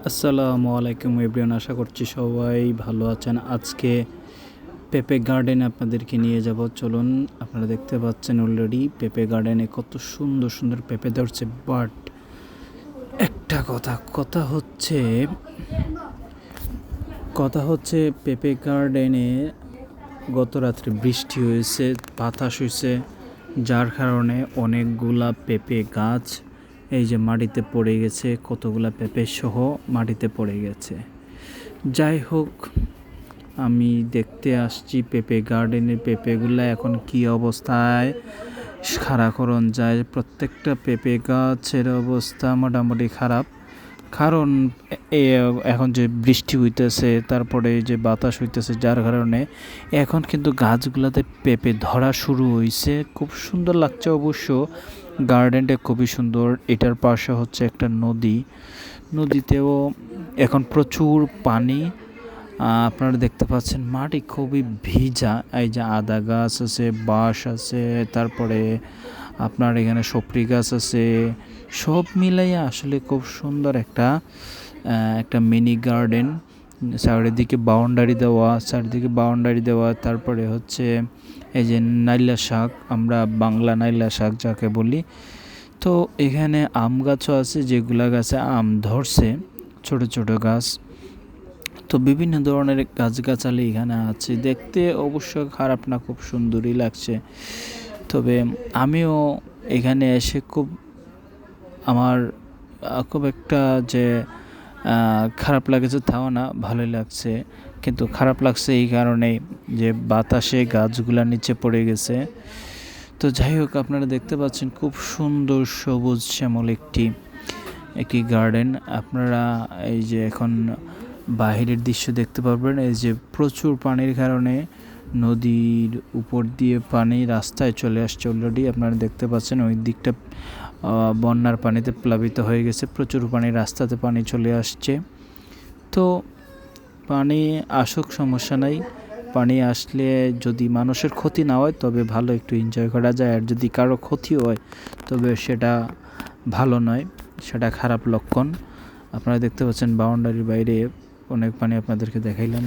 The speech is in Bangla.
আসসালামু আলাইকুম এভরিওয়ান, আশা করছি সবাই ভালো আছেন। আজকে পেঁপে গার্ডেনে আপনাদেরকে নিয়ে যাব। চলুন, আপনারা দেখতে পাচ্ছেন অলরেডি পেঁপে গার্ডেনে কত সুন্দর সুন্দর পেঁপে ধরছে। বাট একটা কথা হচ্ছে পেঁপে গার্ডেনে গত রাত্রে বৃষ্টি হয়েছে, বাতাস হয়েছে, যার কারণে অনেকগুলা পেঁপে গাছ এই যে মাটিতে পড়ে গেছে, কতগুলা পেঁপে সহ মাটিতে পড়ে গেছে। যাই হোক, আমি দেখতে আসছি পেঁপে গার্ডেনের পেঁপেগুলা এখন কি অবস্থায় খাড়াকরণ যায়। প্রত্যেকটা পেঁপে গাছের অবস্থা মোটামুটি খারাপ, কারণ এখন যে বৃষ্টি হইতেছে, তারপরে যে বাতাস হইতেছে, যার কারণে এখন কিন্তু গাছগুলোতে পেঁপে ধরা শুরু হয়েছে। খুব সুন্দর লাগছে অবশ্য, গার্ডেনটা খুবই সুন্দর। এটার পাশে হচ্ছে একটা নদীতেও এখন প্রচুর পানি। আপনারা দেখতে পাচ্ছেন মাটি খুবই ভিজা। এই যে আদা গাছ আছে, বাঁশ আছে, তারপরে আপনার এখানে সপরি গাছ আছে, সব মিলাইয়া আসলে খুব সুন্দর একটা মিনি গার্ডেন। চারিদিকে বাউন্ডারি দেওয়া, তারপরে হচ্ছে এই যে নাইলা শাক, আমরা বাংলা নাইলা শাক যাকে বলি। তো এখানে আম গাছও আছে, যেগুলা গাছে আম ধরছে, ছোট ছোট গাছ। তো বিভিন্ন ধরনের গাছগাছালি এখানে আছে, দেখতে অবশ্য খারাপ না, খুব সুন্দরই লাগছে। তবে আমিও এখানে এসে আমার খুব একটা যে খারাপ লাগেছে তাও না, ভালোই লাগছে। কিন্তু খারাপ লাগছে এই কারণেই যে বাতাসে গাছগুলা নিচে পড়ে গেছে। তো যাই হোক, আপনারা দেখতে পাচ্ছেন খুব সুন্দর সবুজ শ্যামল একটি গার্ডেন। আপনারা এই যে এখন বাহিরের দৃশ্য দেখতে পারবেন, এই যে প্রচুর পানির কারণে নদীর উপর দিয়ে পানি রাস্তায় চলে আসছে অলরেডি। আপনারা দেখতে পাচ্ছেন ওই দিকটা বন্যার পানিতে প্লাবিত হয়ে গেছে, প্রচুর পানি, রাস্তাতে পানি চলে আসছে। তো পানি আসুক, সমস্যা নাই। পানি আসলে যদি মানুষের ক্ষতি না হয় তবে ভালো, একটু এনজয় করা যায়। আর যদি কারো ক্ষতি হয় তবে সেটা ভালো নয়, সেটা খারাপ লক্ষণ। আপনারা দেখতে পাচ্ছেন বাউন্ডারির বাইরে অনেক পানি, আপনাদেরকে দেখাইলাম।